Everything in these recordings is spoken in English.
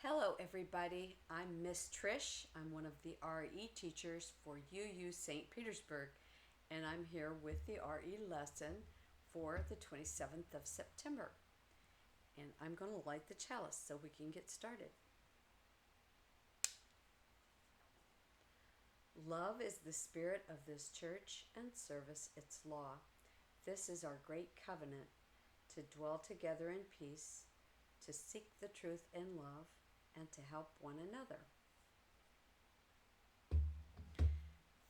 Hello everybody, I'm Miss Trish. I'm one of the RE teachers for UU St. Petersburg, and I'm here with the RE lesson for the 27th of September. And I'm going to light the chalice so we can get started. Love is the spirit of this church and service its law. This is our great covenant, to dwell together in peace, to seek the truth in love, and to help one another.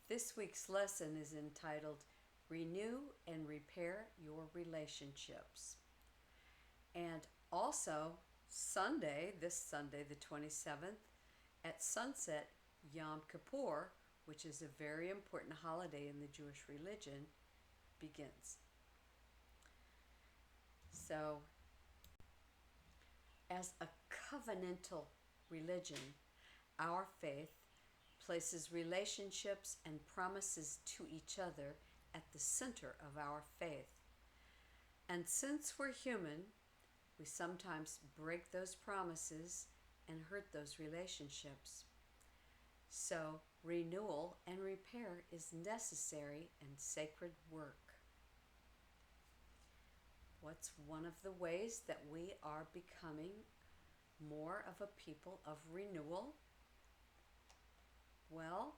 This week's lesson is entitled Renew and Repair Your Relationships. And also this Sunday the 27th, at sunset, Yom Kippur, which is a very important holiday in the Jewish religion, begins. So, as a covenantal religion, our faith places relationships and promises to each other at the center of our faith. And since we're human, we sometimes break those promises and hurt those relationships. So, renewal and repair is necessary and sacred work. What's one of the ways that we are becoming more of a people of renewal? Well,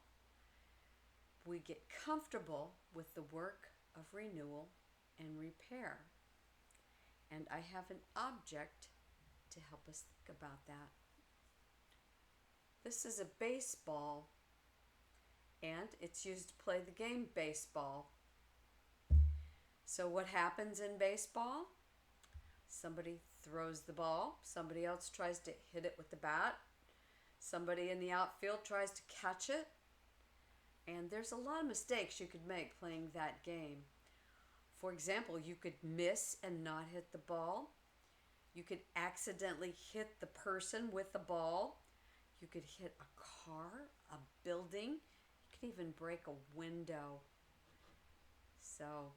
we get comfortable with the work of renewal and repair. And I have an object to help us think about that. This is a baseball, and it's used to play the game baseball. So what happens in baseball? Somebody throws the ball, somebody else tries to hit it with the bat, somebody in the outfield tries to catch it, and there's a lot of mistakes you could make playing that game. For example, you could miss and not hit the ball. You could accidentally hit the person with the ball. You could hit a car, a building. You could even break a window. So,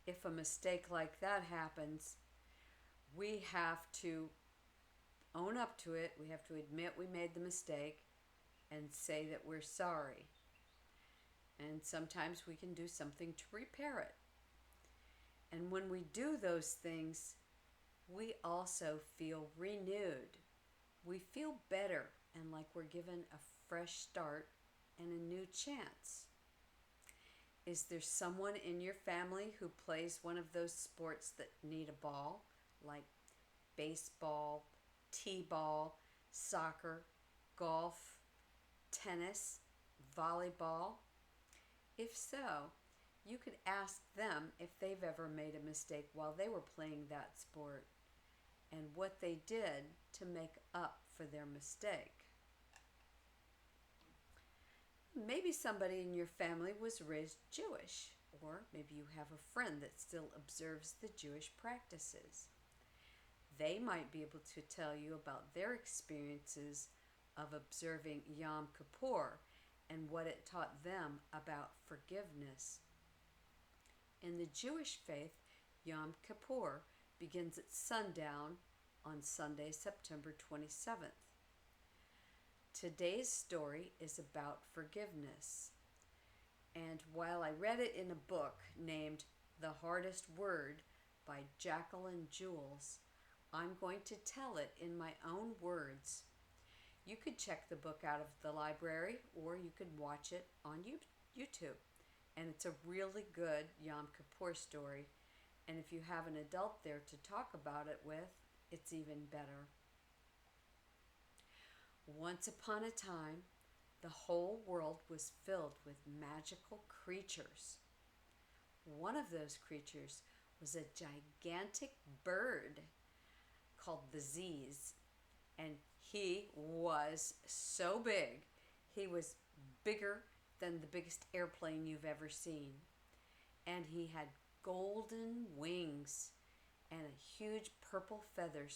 if a mistake like that happens, we have to own up to it. We have to admit we made the mistake and say that we're sorry. And sometimes we can do something to repair it. And when we do those things, we also feel renewed. We feel better and like we're given a fresh start and a new chance. Is there someone in your family who plays one of those sports that need a ball, like baseball, t-ball, soccer, golf, tennis, volleyball? If so, you could ask them if they've ever made a mistake while they were playing that sport and what they did to make up for their mistake. Maybe somebody in your family was raised Jewish, or maybe you have a friend that still observes the Jewish practices. They might be able to tell you about their experiences of observing Yom Kippur and what it taught them about forgiveness. In the Jewish faith, Yom Kippur begins at sundown on Sunday, September 27th. Today's story is about forgiveness. And while I read it in a book named The Hardest Word by Jacqueline Jules, I'm going to tell it in my own words. You could check the book out of the library, or you could watch it on YouTube. And it's a really good Yom Kippur story. And if you have an adult there to talk about it with, it's even better. Once upon a time, the whole world was filled with magical creatures. One of those creatures was a gigantic bird called the Z's, and he was so big. He was bigger than the biggest airplane you've ever seen, and he had golden wings and a huge purple feather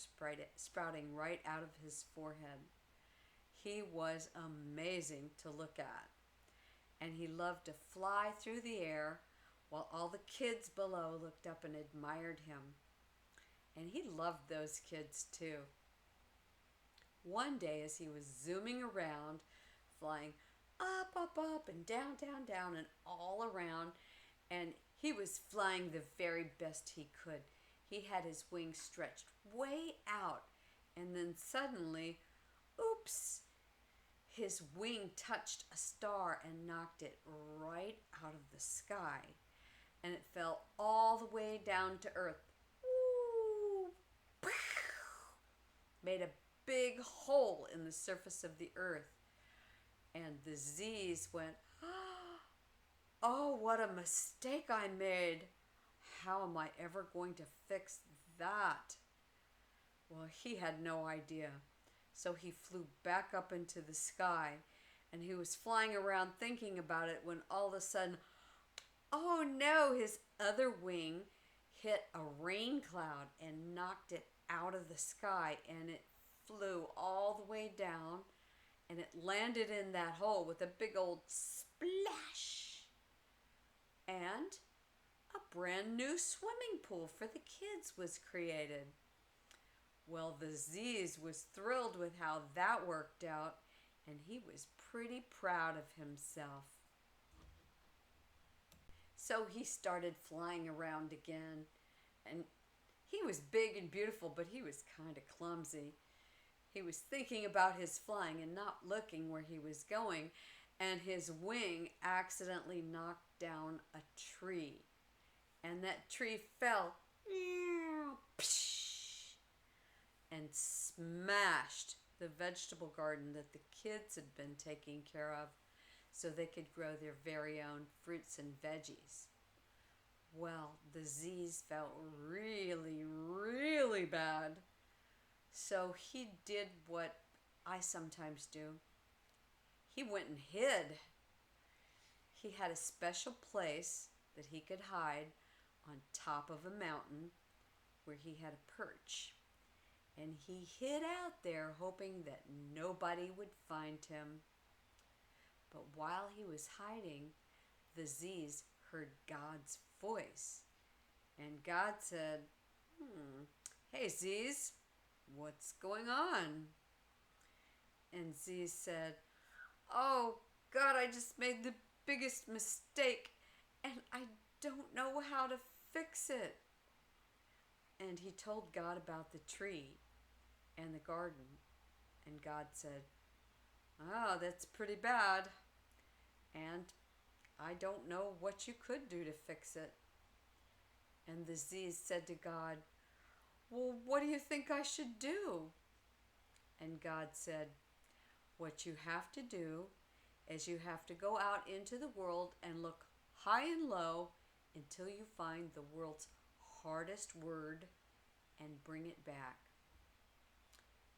sprouting right out of his forehead. He was amazing to look at, and he loved to fly through the air while all the kids below looked up and admired him. And he loved those kids too. one day as he was zooming around, flying up, and down, and all around, and he was flying the very best he could. He had his wings stretched way out, and then suddenly, oops, his wing touched a star and knocked it right out of the sky, and it fell all the way down to earth. Woo! Made a big hole in the surface of the earth. And the Z's went, oh, what a mistake I made. How am I ever going to fix that? Well, he had no idea. So he flew back up into the sky, and he was flying around thinking about it when all of a sudden, oh no, his other wing hit a rain cloud and knocked it out of the sky, and it flew all the way down, and it landed in that hole with a big old splash. And a brand new swimming pool for the kids was created. Well, the Z's was thrilled with how that worked out, and he was pretty proud of himself. So he started flying around again, and he was big and beautiful, but he was kind of clumsy. He was thinking about his flying and not looking where he was going, and his wing accidentally knocked down a tree. And that tree fell and smashed the vegetable garden that the kids had been taking care of so they could grow their very own fruits and veggies. Well, the Z's felt really, really bad. So he did what I sometimes do. He went and hid. He had a special place that he could hide on top of a mountain where he had a perch. And he hid out there hoping that nobody would find him. But while he was hiding, the Z's heard God's voice. And God said, hey Z's, what's going on? And Z said, oh God, I just made the biggest mistake and I don't know how to fix it. And he told God about the tree and the garden. And God said, oh, that's pretty bad. And I don't know what you could do to fix it. And the Z's said to God, well, what do you think I should do? And God said, what you have to do is you have to go out into the world and look high and low until you find the world's hardest word and bring it back.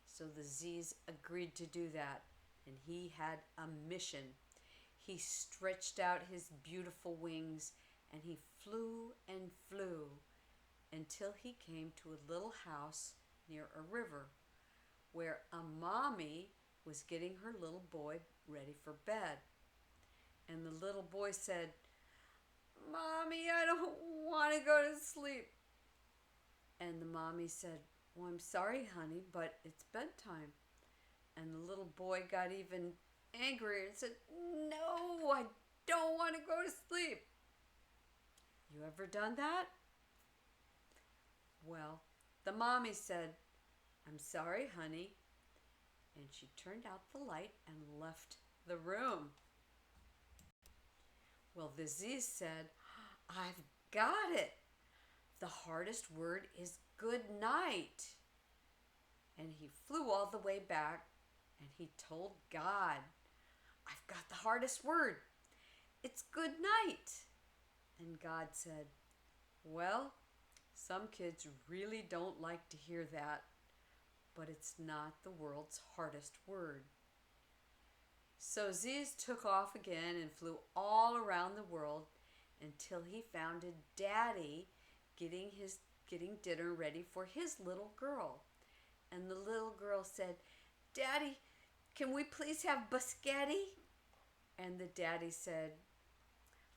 So the Z's agreed to do that, and he had a mission. He stretched out his beautiful wings and he flew and flew until he came to a little house near a river where a mommy was getting her little boy ready for bed. And the little boy said, Mommy, I don't want to go to sleep. And the mommy said, well, I'm sorry, honey, but it's bedtime. And the little boy got even angrier and said, no, I don't want to go to sleep. You ever done that? Well, the mommy said, I'm sorry, honey. And she turned out the light and left the room. Well, the Z said, I've got it. The hardest word is good night. And he flew all the way back and he told God, I've got the hardest word. It's good night. And God said, well, some kids really don't like to hear that, but it's not the world's hardest word. So Ziz took off again and flew all around the world until he found a daddy getting dinner ready for his little girl. And the little girl said, Daddy, can we please have biscotti? And the daddy said,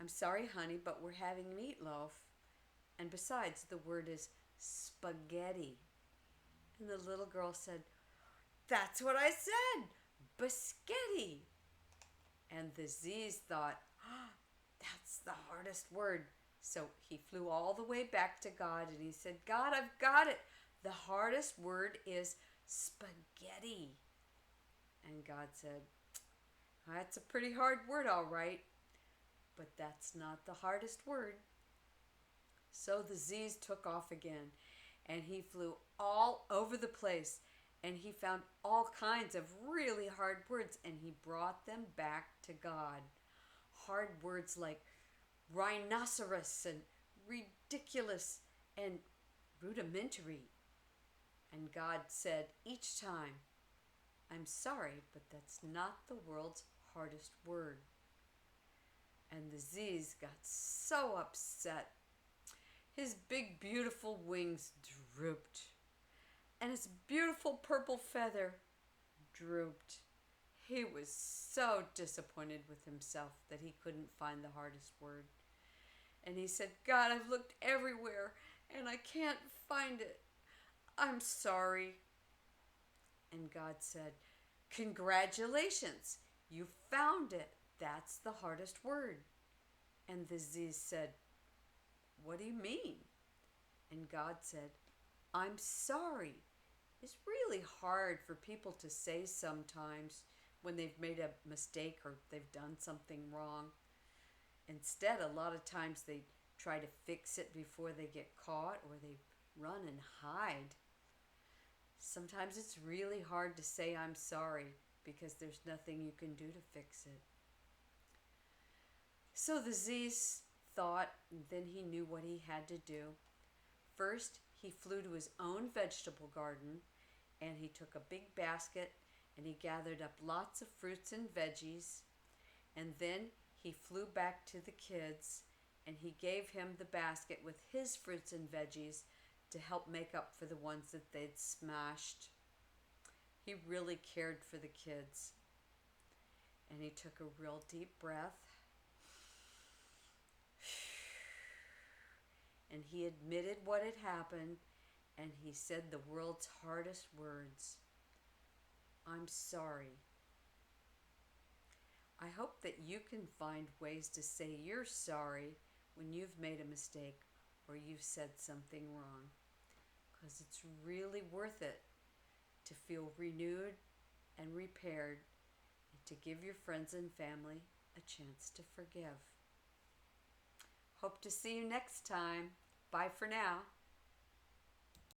I'm sorry, honey, but we're having meatloaf. And besides, the word is spaghetti. And the little girl said, That's what I said. Biscotti. And the Z's thought, oh, that's the hardest word. So he flew all the way back to God and he said, God, I've got it. The hardest word is spaghetti. And God said, that's a pretty hard word, all right, but that's not the hardest word. So the Z's took off again and he flew all over the place and he found all kinds of really hard words and he brought them back to God. Hard words like rhinoceros and ridiculous and rudimentary. And God said each time, I'm sorry, but that's not the world's hardest word. And the Z's got so upset. His big, beautiful wings drooped, and his beautiful purple feather drooped. He was so disappointed with himself that he couldn't find the hardest word. And he said, God, I've looked everywhere, and I can't find it. I'm sorry. And God said, congratulations, you found it. That's the hardest word. And the Z's said, what do you mean? And God said, I'm sorry. It's really hard for people to say sometimes when they've made a mistake or they've done something wrong. Instead, a lot of times they try to fix it before they get caught or they run and hide. Sometimes it's really hard to say I'm sorry because there's nothing you can do to fix it. So the Z's thought, and then he knew what he had to do. First, he flew to his own vegetable garden and he took a big basket and he gathered up lots of fruits and veggies. And then he flew back to the kids and he gave him the basket with his fruits and veggies to help make up for the ones that they'd smashed. He really cared for the kids. And he took a real deep breath. And he admitted what had happened and he said the world's hardest words. I'm sorry. I hope that you can find ways to say you're sorry when you've made a mistake or you've said something wrong, because it's really worth it to feel renewed and repaired and to give your friends and family a chance to forgive. Hope to see you next time. Bye for now.